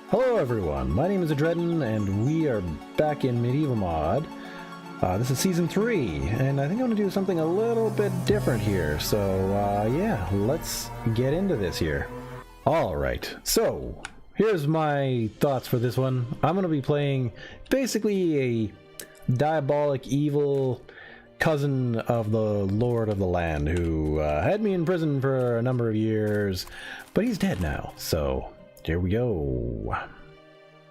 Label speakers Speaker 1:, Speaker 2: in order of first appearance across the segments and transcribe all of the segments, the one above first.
Speaker 1: Hello everyone, my name is Adredin, and we are back in Medieval Mod. This is Season 3, and I think I'm going to do something a little bit different here, so yeah, let's get into this here. Alright, so here's my thoughts for this one. I'm going to be playing basically a diabolic, evil cousin of the Lord of the Land who had me in prison for a number of years, but he's dead now, so here we go.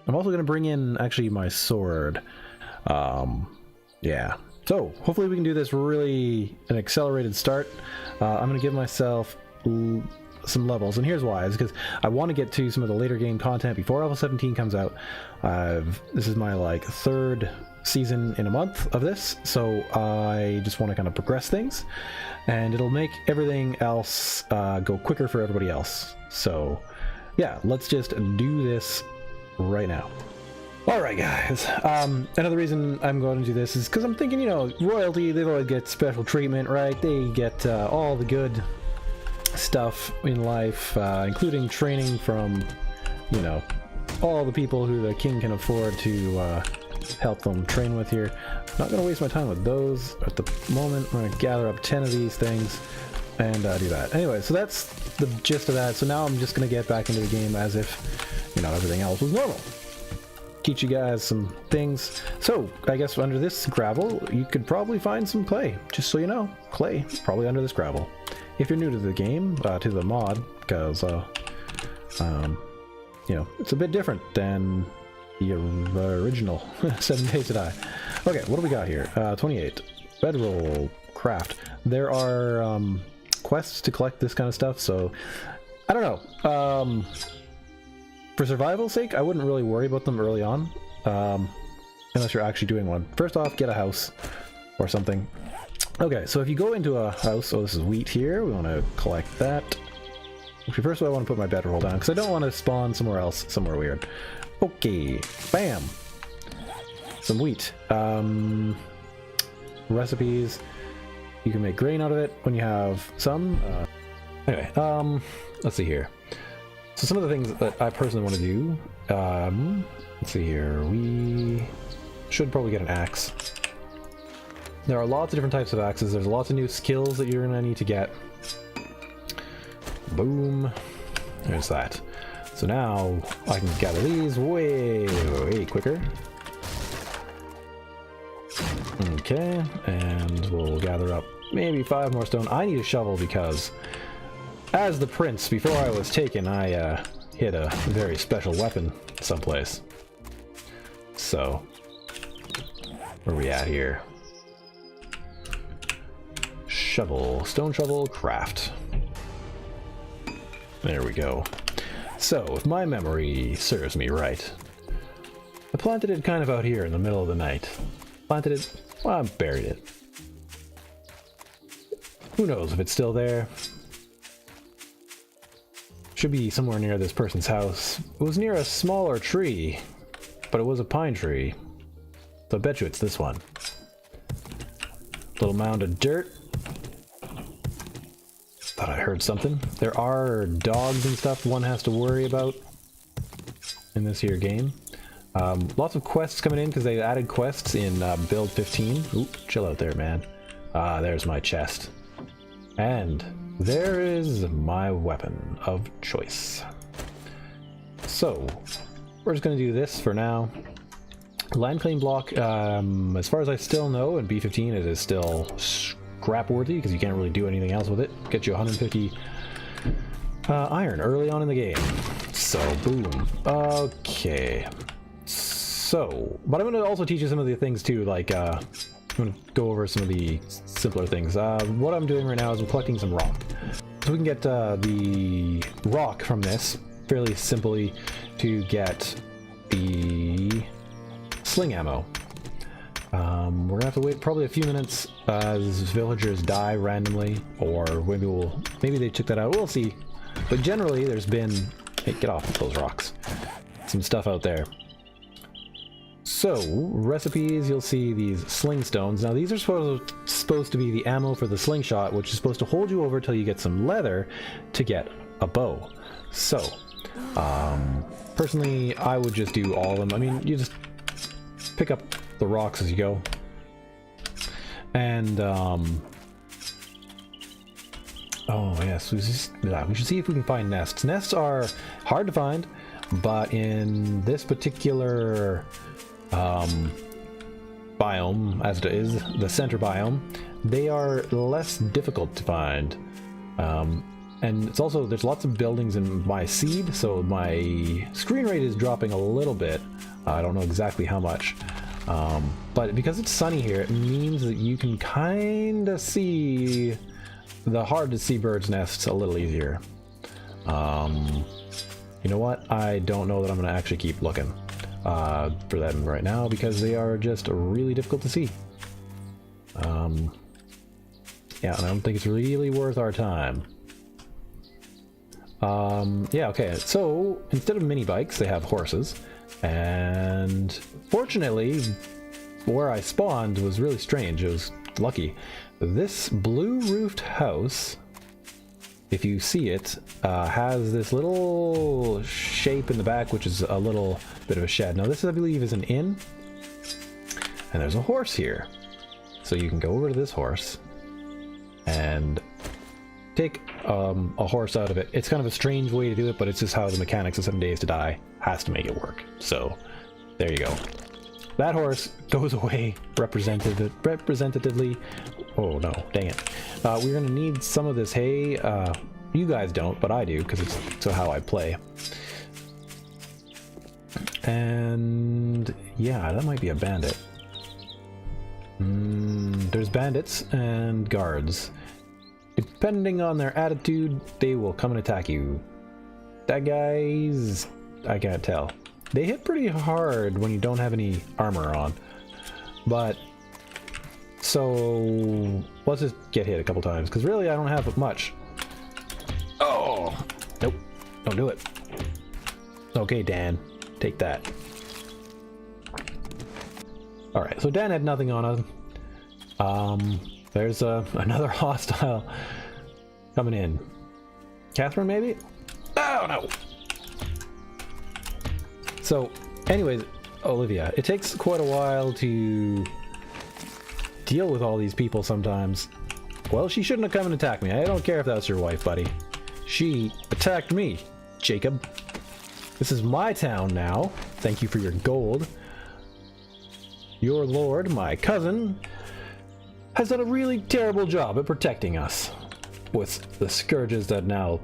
Speaker 1: I'm also going to bring in actually my sword. Yeah, so hopefully we can do this really an accelerated start. I'm going to give myself some levels, and here's why. Is because I want to get to some of the later game content before level 17 comes out. This is my third season in a month of this, so I just want to kind of progress things, and it'll make everything else go quicker for everybody else. So yeah, let's just do this right now. Alright guys, another reason I'm going to do this is because I'm thinking, you know, royalty, they always get special treatment, right? They get all the good stuff in life, including training from, you know, all the people who the king can afford to help them train with here. I'm not going to waste my time with those at the moment. I'm going to gather up 10 of these things and do that. Anyway, so that's the gist of that. So now I'm just going to get back into the game as if, you know, everything else was normal. Teach you guys some things. So I guess under this gravel you could probably find some clay. Just so you know, clay probably under this gravel if you're new to the game, to the mod, because you know, it's a bit different than the original 7 Days to Die. Okay, what do we got here? 28 bedroll craft. There are quests to collect this kind of stuff, so I don't know. For survival's sake, I wouldn't really worry about them early on, unless you're actually doing one. First off, get a house or something. Okay, so if you go into a house, oh, this is wheat here, we want to collect that. Okay, first of all, I want to put my bedroll down, because I don't want to spawn somewhere else, somewhere weird. Okay, bam! Some wheat. Recipes. You can make grain out of it when you have some. Anyway, let's see here. So some of the things that I personally want to do, let's see here, we should probably get an axe. There are lots of different types of axes. There's lots of new skills that you're going to need to get. Boom. There's that. So now I can gather these way quicker. Okay, and we'll gather up maybe 5 more stone. I need a shovel because as the prince, before I was taken, I hid a very special weapon someplace. So, where are we at here? Shovel, stone shovel, craft. There we go. So, if my memory serves me right, I planted it kind of out here in the middle of the night. Planted it, well, I buried it. Who knows if it's still there? Should be somewhere near this person's house. It was near a smaller tree, but it was a pine tree. So I bet you it's this one. Little mound of dirt. Thought I heard something. There are dogs and stuff one has to worry about in this here game. Lots of quests coming in because they added quests in build 15. Ooh, chill out there, man. There's my chest. And there is my weapon of choice. So, we're just going to do this for now. Land claim block, as far as I still know, in B15 it is still scrap worthy because you can't really do anything else with it. Get you 150 iron early on in the game. So, boom. Okay. So, but I'm going to also teach you some of the things too, like, I'm going to go over some of the simpler things. What I'm doing right now is I'm collecting some rock. So we can get the rock from this fairly simply to get the sling ammo. We're going to have to wait probably a few minutes as villagers die randomly, or maybe they took that out. We'll see. But generally there's been, hey, get off of those rocks. Some stuff out there. So, recipes, you'll see these sling stones. Now these are supposed to be the ammo for the slingshot, which is supposed to hold you over till you get some leather to get a bow. So, Personally, I would just do all of them. I mean, you just pick up the rocks as you go. And, oh yes, we should see if we can find nests. Nests are hard to find, but in this particular biome, as it is, the center biome, they are less difficult to find. And it's also, there's lots of buildings in my seed, so my screen rate is dropping a little bit. I don't know exactly how much. But because it's sunny here, it means that you can kind of see the hard to see birds' nests a little easier. You know what? I don't know that I'm going to actually keep looking for them right now because they are just really difficult to see. Yeah, and I don't think it's really worth our time. Yeah, okay, so instead of mini bikes, they have horses. And fortunately, where I spawned was really strange. It was lucky. This blue-roofed house, if you see it, has this little shape in the back, which is a little bit of a shed. Now this, I believe, is an inn. And there's a horse here. So you can go over to this horse and take a horse out of it. It's kind of a strange way to do it, but it's just how the mechanics of 7 Days to Die has to make it work. So there you go. That horse goes away representatively. Oh no, dang it. We're gonna need some of this hay. You guys don't, but I do, because it's so how I play. And yeah, that might be a bandit. There's bandits and guards. Depending on their attitude, they will come and attack you. That guy's... I can't tell. They hit pretty hard when you don't have any armor on. But... so... let's just get hit a couple times, because really I don't have much. Oh! Nope. Don't do it. Okay, Dan. Take that. Alright, so Dan had nothing on him. There's another hostile coming in. Catherine, maybe? Oh, no! So, anyways, Olivia, it takes quite a while to deal with all these people sometimes. Well, she shouldn't have come and attacked me. I don't care if that's your wife, buddy. She attacked me, Jacob. This is my town now. Thank you for your gold. Your lord, my cousin, has done a really terrible job at protecting us with the scourges that now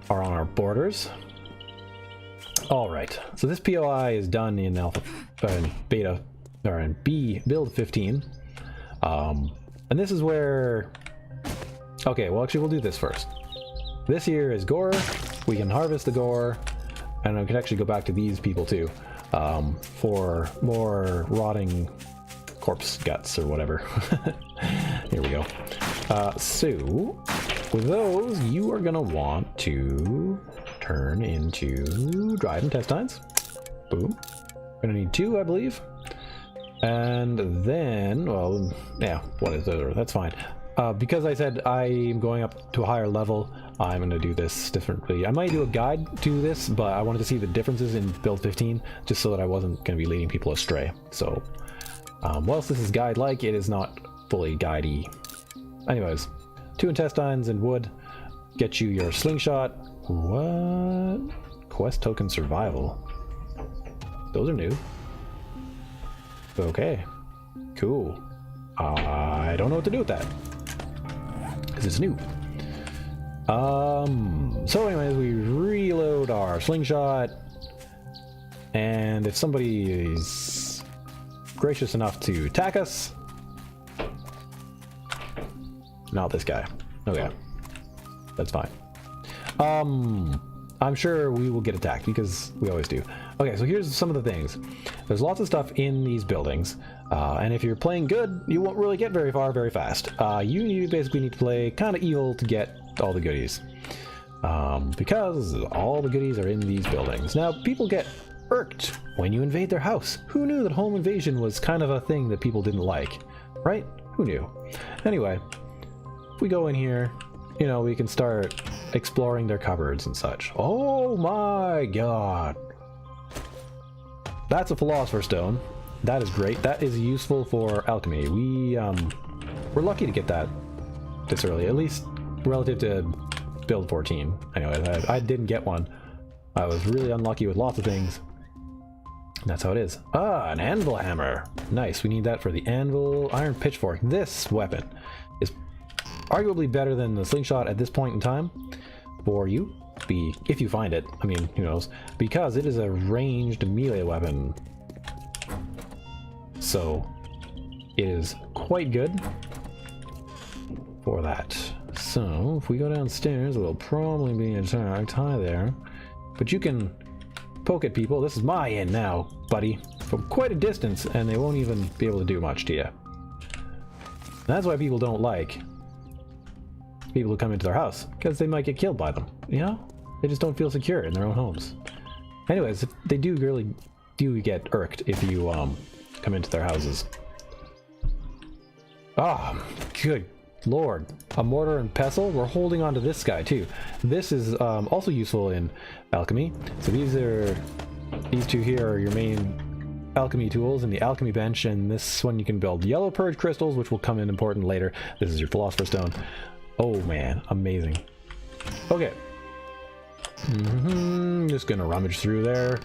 Speaker 1: are on our borders. Alright, so this POI is done in alpha, in beta, or in B build 15. And this is where... okay, well actually we'll do this first. This here is gore. We can harvest the gore, and I can actually go back to these people too, for more rotting corpse guts or whatever. Here we go. So with those, you are gonna want to turn into dried intestines. Boom. We're gonna need 2, I believe. And then, well, yeah, what is it? That's fine. Because I said I'm going up to a higher level, I'm going to do this differently. I might do a guide to this, but I wanted to see the differences in build 15, just so that I wasn't going to be leading people astray. So, whilst this is guide-like, it is not fully guide-y. Anyways, 2 intestines and wood get you your slingshot. What? Quest token survival. Those are new. Okay, cool. I don't know what to do with that, because it's new. So anyways, we reload our slingshot, and if somebody is gracious enough to attack us... not this guy. Okay, that's fine. I'm sure we will get attacked, because we always do. Okay, so here's some of the things. There's lots of stuff in these buildings, and if you're playing good, you won't really get very far very fast. You basically need to play kind of evil to get all the goodies, because all the goodies are in these buildings. Now, people get irked when you invade their house. Who knew that home invasion was kind of a thing that people didn't like, right? Who knew? Anyway, if we go in here, you know, we can start exploring their cupboards and such. Oh my god! that's a philosopher's stone. That is great. That is useful for alchemy. We're lucky to get that this early, at least relative to build 14. Anyway, I didn't get one. I was really unlucky with lots of things. That's how it is. Ah, an anvil hammer. Nice. We need that for the anvil. Iron pitchfork. This weapon is arguably better than the slingshot at this point in time for you. If you find it. I mean, who knows? Because it is a ranged melee weapon. So it is quite good for that. So if we go downstairs, we'll probably be attacked. Hi there. But you can poke at people. This is my inn now, buddy. From quite a distance, and they won't even be able to do much to you. That's why people don't like people who come into their house, because they might get killed by them, you know? They just don't feel secure in their own homes. Anyways, they do really get irked if you come into their houses. Ah, good lord. A mortar and pestle? We're holding on to this guy too. This is also useful in alchemy. So these two here are your main alchemy tools in the alchemy bench, and this one you can build yellow purge crystals, which will come in important later. This is your philosopher's stone. Oh man, amazing. Okay. Just gonna rummage through there.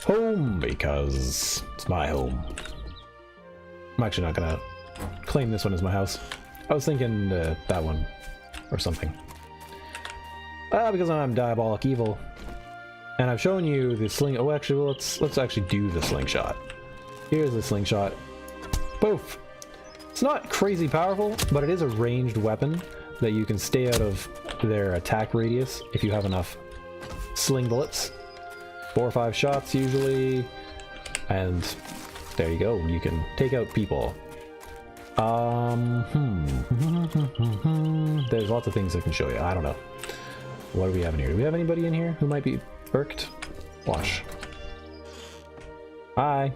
Speaker 1: Home, because it's my home. I'm actually not gonna claim this one as my house. I was thinking that one or something. Because I'm diabolic evil. And I've shown you the sling. Oh, actually, well, let's actually do the slingshot. Here's the slingshot. Poof! It's not crazy powerful, but it is a ranged weapon that you can stay out of their attack radius if you have enough sling bullets. 4 or 5 shots usually, and there you go. You can take out people. There's lots of things I can show you. I don't know. What do we have in here? Do we have anybody in here who might be irked? Watch. Hi.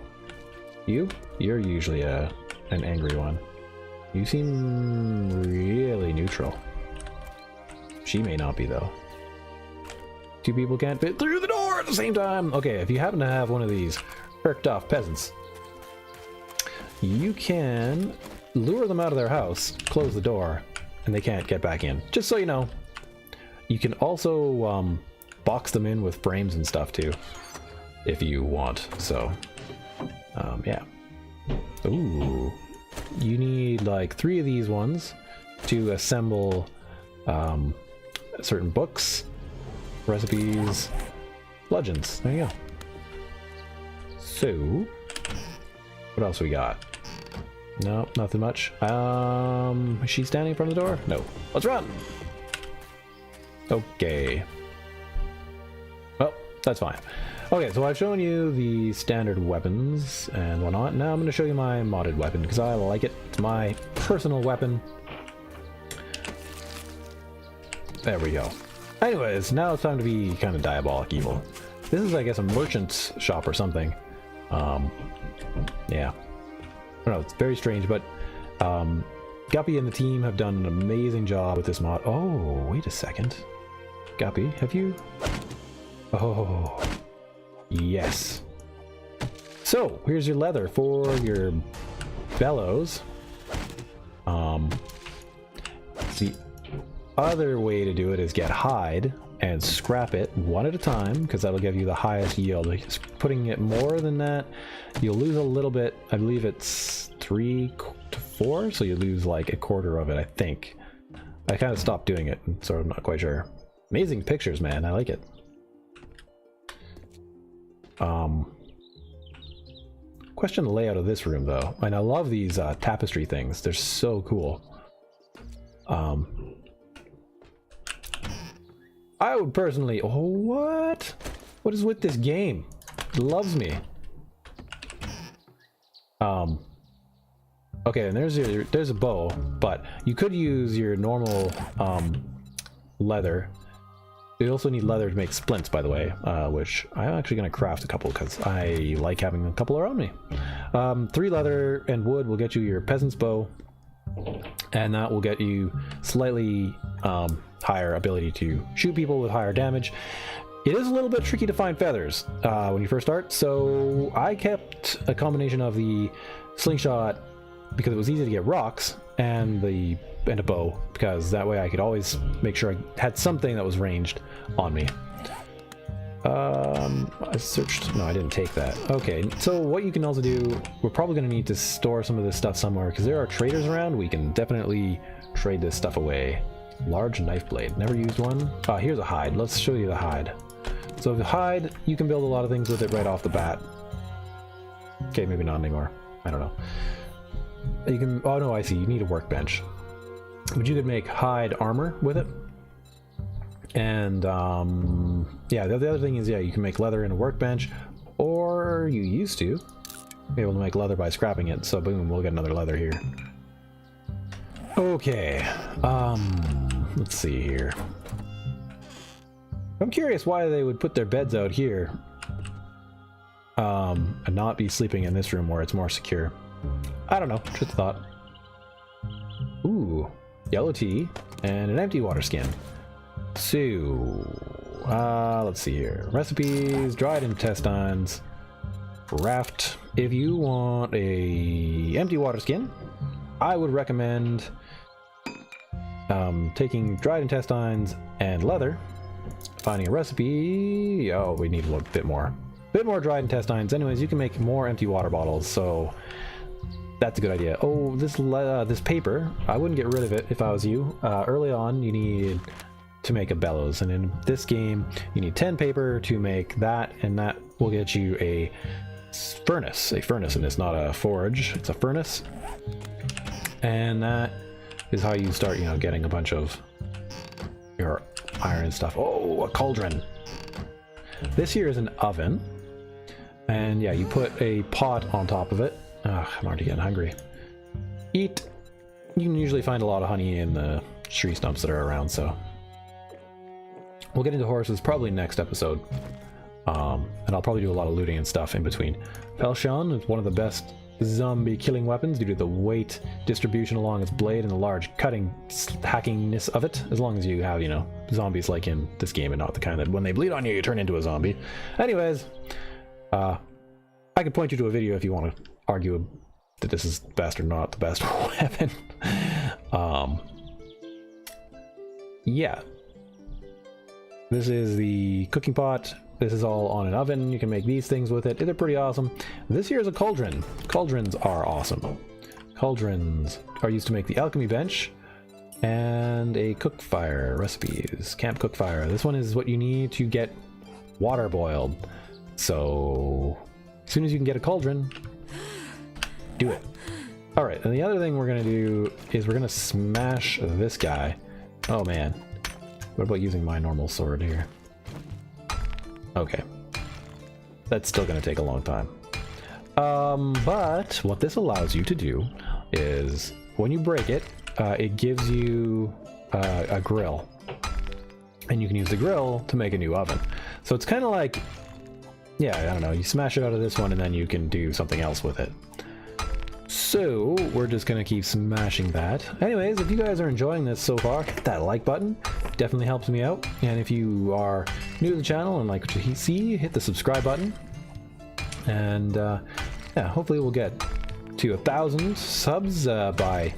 Speaker 1: You're usually an angry one. You seem really neutral. She may not be, though. 2 people can't fit through the door at the same time. Okay, if you happen to have one of these irked off peasants, you can lure them out of their house, close the door, and they can't get back in. Just so you know. You can also box them in with frames and stuff too, if you want. So, yeah. Ooh. You need like 3 of these ones to assemble certain books, recipes, legends. There you go. So, what else we got? No, nothing much. Is she standing in front of the door? No. Let's run! Okay. Well, that's fine. Okay, so I've shown you the standard weapons and whatnot. Now I'm going to show you my modded weapon, because I like it. It's my personal weapon. There we go. Anyways, now it's time to be kind of diabolic evil. This is, I guess, a merchant's shop or something. Yeah. I don't know, it's very strange, but Guppy and the team have done an amazing job with this mod. Oh, wait a second. Guppy, have you... Oh, yes. So, here's your leather for your bellows. The other way to do it is get hide and scrap it one at a time, because that'll give you the highest yield. Just putting it more than that, you'll lose a little bit. I believe it's 3 to 4, so you lose like a quarter of it, I think. I kind of stopped doing it, so I'm not quite sure. Amazing pictures, man. I like it. Question the layout of this room, though. And I love these tapestry things. They're so cool. I would personally... Oh, what? What is with this game? It loves me. Okay, and there's a bow, but you could use your normal leather. You also need leather to make splints, by the way, which I'm actually going to craft a couple because I like having a couple around me. 3 leather and wood will get you your peasant's bow, and that will get you slightly higher ability to shoot people with higher damage. It is a little bit tricky to find feathers when you first start, so I kept a combination of the slingshot because it was easy to get rocks, and a bow, because that way I could always make sure I had something that was ranged on me. I searched. No, I didn't take that. Okay, so what you can also do, we're probably going to need to store some of this stuff somewhere because there are traders around. We can definitely trade this stuff away. Large knife blade. Never used one. Here's a hide. Let's show you the hide. So the hide, you can build a lot of things with it right off the bat. Okay, maybe not anymore. I don't know. You can. Oh no, I see. You need a workbench. But you could make hide armor with it. And yeah, the other thing is, yeah, you can make leather in a workbench, or you used to be able to make leather by scrapping it. So boom, we'll get another leather here. Okay, let's see here. I'm curious why they would put their beds out here and not be sleeping in this room where it's more secure. I don't know, just a thought. Ooh, yellow tea and an empty water skin. So, let's see here. Recipes, dried intestines, raft. If you want a empty water skin, I would recommend taking dried intestines and leather, finding a recipe. Oh, we need a little bit more. Bit more dried intestines. Anyways, you can make more empty water bottles, so that's a good idea. Oh, this paper, I wouldn't get rid of it if I was you. Early on, you need to make a bellows, and in this game you need 10 paper to make that, and that will get you a furnace, and it's not a forge, it's a furnace, and that is how you start, you know, getting a bunch of your iron and stuff. Oh, a cauldron. This here is an oven, and yeah, you put a pot on top of it. I'm already getting hungry. Eat. You can usually find a lot of honey in the tree stumps that are around, so we'll get into horses probably next episode, and I'll probably do a lot of looting and stuff in between. Falchion is one of the best zombie killing weapons due to the weight distribution along its blade and the large cutting hackingness of it, as long as you have, you know, zombies like in this game and not the kind that when they bleed on you, you turn into a zombie. Anyways, I could point you to a video if you want to argue that this is the best or not the best weapon. Yeah. This is the cooking pot. This is all on an oven. You can make these things with it. They're pretty awesome. This here is a cauldron. Cauldrons are awesome. Cauldrons are used to make the alchemy bench and a cook fire. Recipes. Camp cook fire. This one is what you need to get water boiled. So as soon as you can get a cauldron, do it. All right, and the other thing we're gonna do is we're gonna smash this guy. Oh man. What about using my normal sword here? Okay. That's still going to take a long time. But what this allows you to do is when you break it, it gives you a grill. And you can use the grill to make a new oven. So it's kind of like, yeah, I don't know, you smash it out of this one and then you can do something else with it. So we're just gonna keep smashing that. Anyways, if you guys are enjoying this so far, hit that like button. Definitely helps me out. And if you are new to the channel and like what you see, hit the subscribe button. And yeah, hopefully we'll get to 1,000 subs by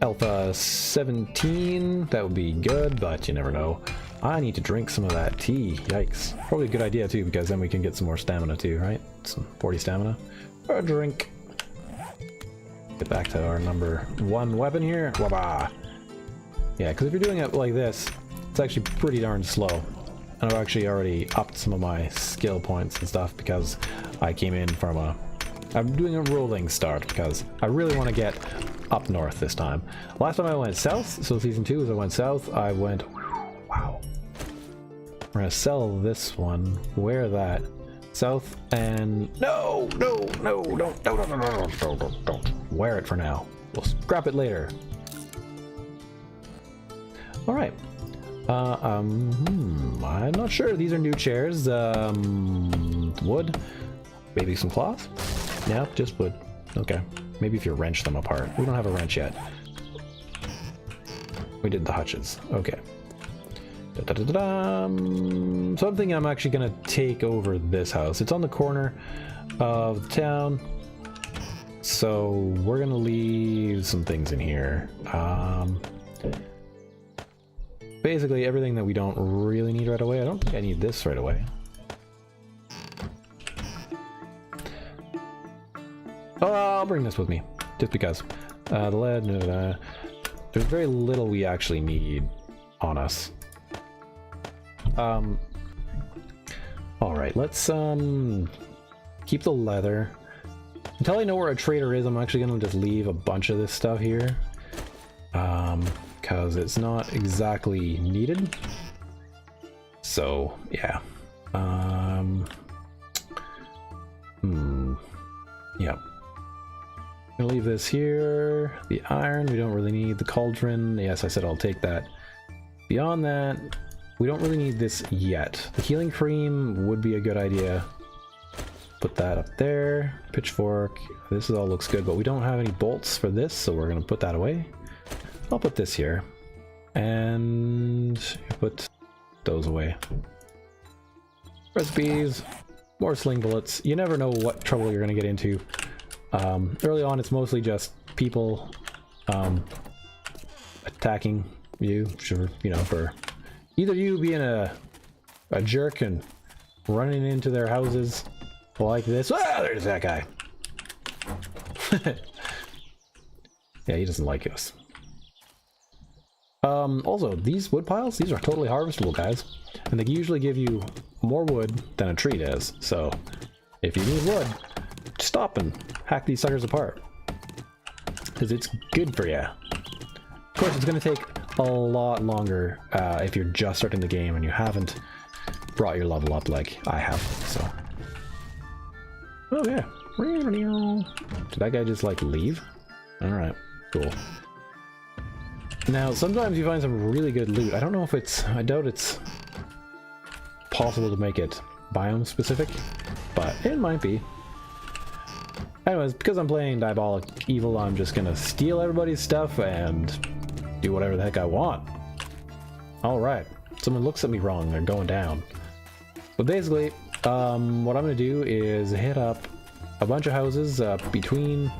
Speaker 1: Alpha 17. That would be good, but you never know. I need to drink some of that tea. Yikes. Probably a good idea too, because then we can get some more stamina too, right? Some 40 stamina. Or a drink. Get back to our number 1 weapon here. Wabah! Yeah, because if you're doing it like this, it's actually pretty darn slow. And I've actually already upped some of my skill points and stuff because I came in from I'm doing a rolling start because I really want to get up north this time. Last time I went south, so season 2 as I went south, I went, wow. We're gonna sell this one, wear that, south, and no, don't wear it for now. We'll scrap it later. All right. I'm not sure. These are new chairs. Wood, maybe some cloth. Yeah, just wood. Okay. Maybe if you wrench them apart. We don't have a wrench yet. We did the hutches. Okay. So I'm thinking I'm actually gonna take over this house. It's on the corner of the town, so we're gonna leave some things in here. Basically everything that we don't really need right away. I don't think I need this right away. Oh, I'll bring this with me, just because. The lead, there's very little we actually need on us. Alright, let's keep the leather. Until I know where a trader is, I'm actually gonna just leave a bunch of this stuff here. Because it's not exactly needed. So, yeah. Yeah. I'm gonna leave this here. The iron, we don't really need. The cauldron, yes, I said I'll take that. Beyond that, we don't really need this yet. The healing cream would be a good idea. Put that up there. Pitchfork. This all looks good, but we don't have any bolts for this, so we're gonna put that away. I'll put this here. And put those away. Recipes. More sling bullets. You never know what trouble you're gonna get into. Early on, it's mostly just people attacking you, sure, you know, for either you being a jerk and running into their houses like this. Ah, there's that guy. Yeah, he doesn't like us. Also, these wood piles, these are totally harvestable, guys, and they usually give you more wood than a tree does. So if you need wood, stop and hack these suckers apart, because it's good for you. Of course, it's going to take a lot longer if you're just starting the game and you haven't brought your level up like I have. So, oh yeah, did that guy just like leave? All right, cool. Now, sometimes you find some really good loot. I don't know if it's, I doubt it's possible to make it biome specific, but it might be. Anyways, because I'm playing Diabolic Evil, I'm just gonna steal everybody's stuff and do whatever the heck I want. Alright, someone looks at me wrong, they're going down. But basically, what I'm gonna do is hit up a bunch of houses between...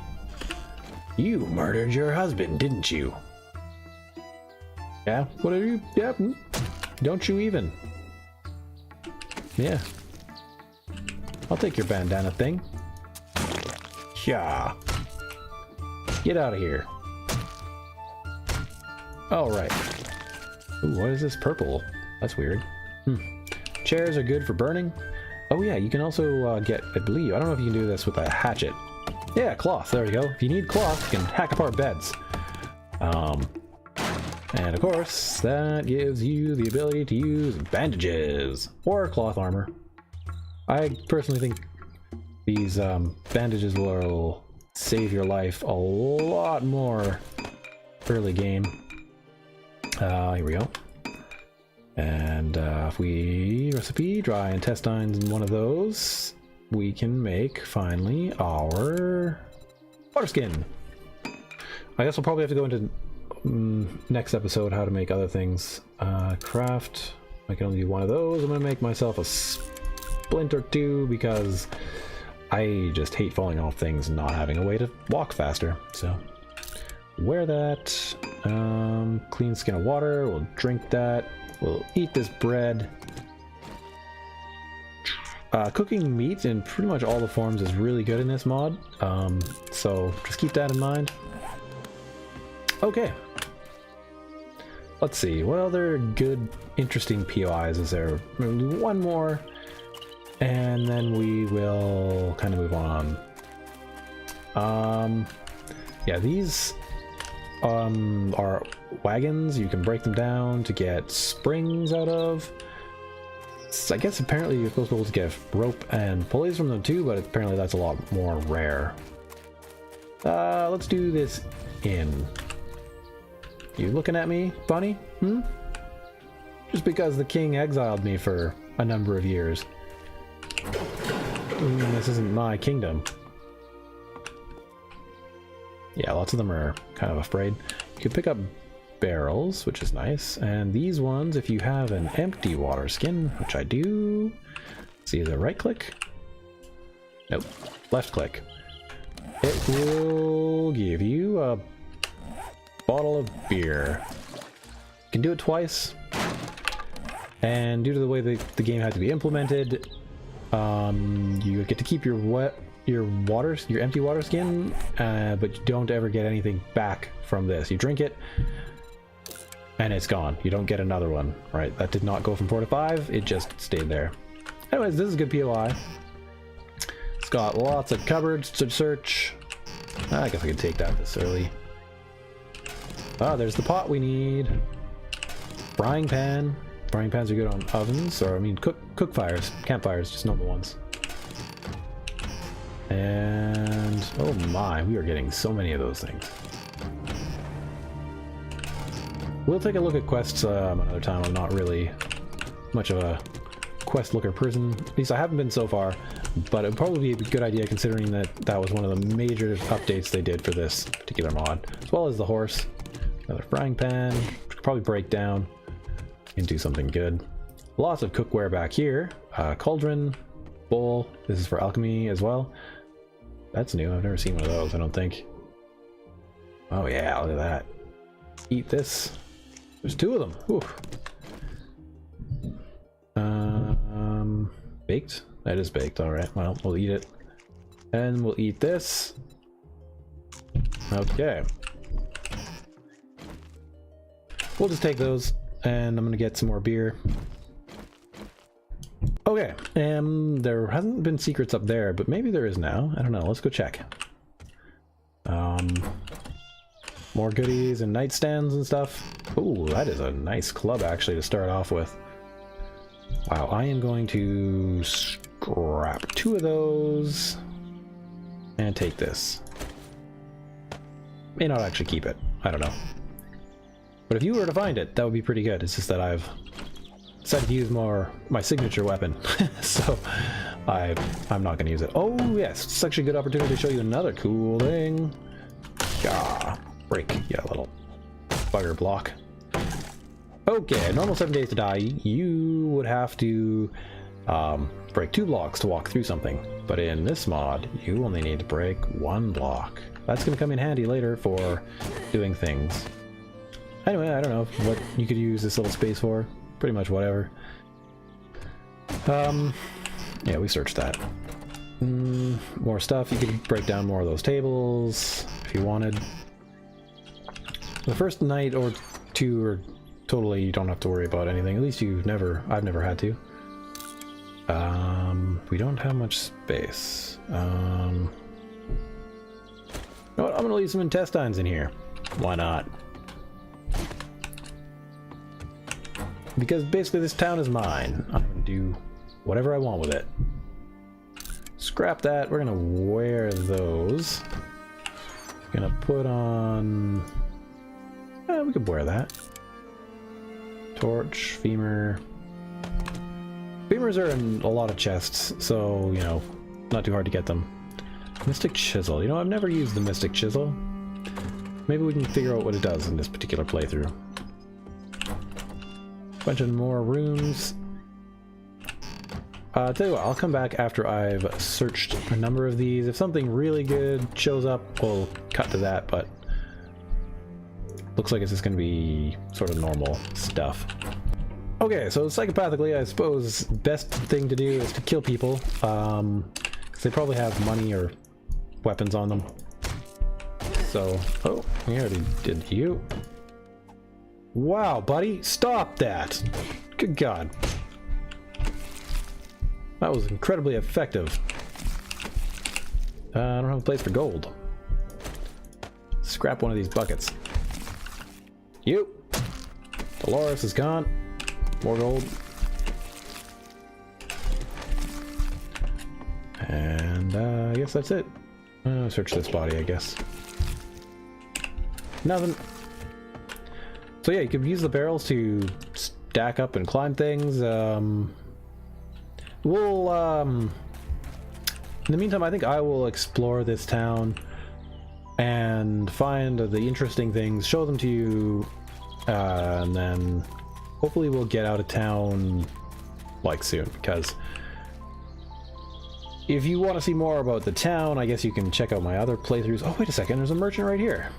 Speaker 1: You murdered your husband, didn't you? Yeah, what are you? Yeah, don't you even? Yeah. I'll take your bandana thing. Yeah. Get out of here. Alright. Ooh, what is this purple? That's weird. Chairs are good for burning. Oh yeah, you can also get, I believe, I don't know if you can do this with a hatchet. Yeah, cloth, there we go. If you need cloth, you can hack apart beds. And of course, that gives you the ability to use bandages or cloth armor. I personally think these bandages will save your life a lot more early game. Here we go. And if we recipe dry intestines in one of those, we can make finally our water skin. I guess we'll probably have to go into next episode how to make other things. Craft. I can only do one of those. I'm gonna make myself a splint or two because I just hate falling off things and not having a way to walk faster. So wear that. Clean skin of water. We'll drink that. We'll eat this bread. Cooking meat in pretty much all the forms is really good in this mod. So just keep that in mind. Okay. Let's see, what other good, interesting POIs is there? We'll do one more, and then we will kind of move on. Yeah, these are wagons. You can break them down to get springs out of. So I guess apparently you're supposed to be able to get rope and pulleys from them too, but apparently that's a lot more rare. Let's do this inn. You looking at me, bunny? Just because the king exiled me for a number of years. This isn't my kingdom. Yeah, lots of them are kind of afraid. You can pick up barrels, which is nice. And these ones, if you have an empty water skin, which I do, see the right click? Nope, left click. It will give you a bottle of beer. You can do it twice. And due to the way the game had to be implemented, you get to keep your empty water skin, but you don't ever get anything back from this. You drink it, and it's gone. You don't get another one, right? That did not go from 4 to 5. It just stayed there. Anyways, this is a good POI. It's got lots of cupboards to search. I guess I can take that this early. Ah, there's the pot we need. Frying pan. Frying pans are good on ovens, or I mean cook fires, campfires, just normal ones. And oh my, we are getting so many of those things. We'll take a look at quests another time. I'm not really much of a quest looker person. At least I haven't been so far, but it would probably be a good idea considering that that was one of the major updates they did for this particular mod, as well as the horse. Another frying pan, which could probably break down into something good. Lots of cookware back here. Cauldron, bowl. This is for alchemy as well. That's new. I've never seen one of those, I don't think. Oh yeah, look at that. Eat this. There's 2 of them. Whew. Baked? That is baked. Alright, well, we'll eat it. And we'll eat this. Okay. We'll just take those. And I'm gonna get some more beer. Okay, there hasn't been secrets up there, but maybe there is now. I don't know, let's go check. More goodies and nightstands and stuff. Ooh, that is a nice club actually to start off with. Wow, I am going to scrap 2 of those and take this. May not actually keep it, I don't know. But if you were to find it, that would be pretty good. It's just that I've decided to use my signature weapon, so I'm not going to use it. Oh yes, it's actually a good opportunity to show you another cool thing. Gah, break, yeah, little bugger block. Okay, normal 7 days to die. You would have to break 2 blocks to walk through something, but in this mod, you only need to break 1 block. That's going to come in handy later for doing things. Anyway, I don't know what you could use this little space for. Pretty much whatever. Yeah, we searched that. More stuff. You could break down more of those tables if you wanted. The first night or 2 are totally, you don't have to worry about anything. At least I've never had to. We don't have much space. You know what? I'm gonna leave some intestines in here. Why not? Because basically this town is mine. I'm gonna do whatever I want with it. Scrap that. We're gonna wear those. Gonna put on... we could wear that. Torch, femur. Femurs are in a lot of chests, so, you know, not too hard to get them. Mystic Chisel. You know, I've never used the Mystic Chisel. Maybe we can figure out what it does in this particular playthrough. Bunch of more rooms. Tell you what, I'll come back after I've searched a number of these. If something really good shows up, we'll cut to that, but looks like it's just gonna be sort of normal stuff. Okay, so psychopathically, I suppose best thing to do is to kill people, because they probably have money or weapons on them. So, oh, we already did you. Wow, buddy, stop that! Good God. That was incredibly effective. I don't have a place for gold. Scrap one of these buckets. You! Dolores is gone. More gold. And I guess that's it. Search this body, I guess. Nothing. So yeah, you could use the barrels to stack up and climb things. We'll, in the meantime, I think I will explore this town and find the interesting things, show them to you And then hopefully we'll get out of town like soon, because if you want to see more about the town, I guess you can check out my other playthroughs. Oh, wait a second, there's a merchant right here.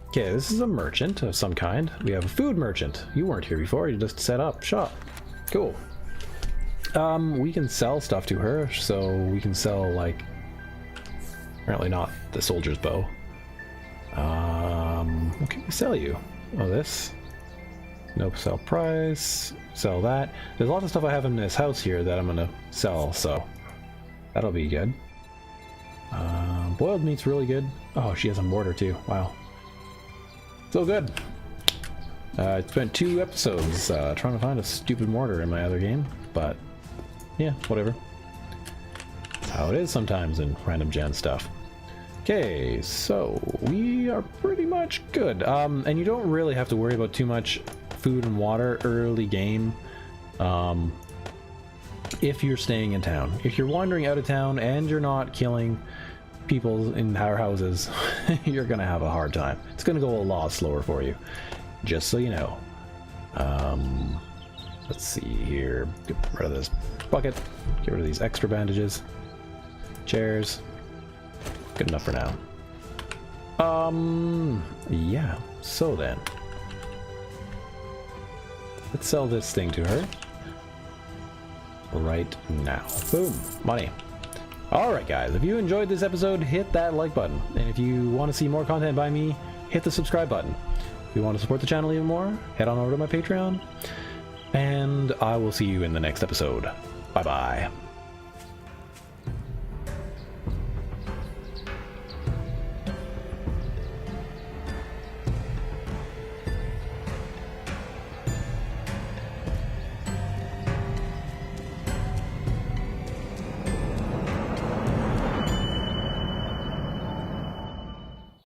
Speaker 1: Okay, this is a merchant of some kind. We have a food merchant. You weren't here before, you just set up shop. Cool. We can sell stuff to her, so we can sell, like, apparently not the soldier's bow. What can we sell you? Oh, this. Nope, sell price. Sell that. There's lots of stuff I have in this house here that I'm gonna sell, so that'll be good. Boiled meat's really good. Oh, she has a mortar too. Wow. So good. I spent 2 episodes trying to find a stupid mortar in my other game, but yeah, whatever. That's how it is sometimes in random gen stuff. Okay, so we are pretty much good. And you don't really have to worry about too much food and water early game if you're staying in town. If you're wandering out of town and you're not killing people in our houses, you're gonna have a hard time. It's gonna go a lot slower for you, just so you know. Let's see here. Get rid of this bucket. Get rid of these extra bandages. Chairs. Good enough for now. Yeah. So then, let's sell this thing to her right now. Boom. Money. Alright guys, if you enjoyed this episode, hit that like button. And if you want to see more content by me, hit the subscribe button. If you want to support the channel even more, head on over to my Patreon. And I will see you in the next episode. Bye bye.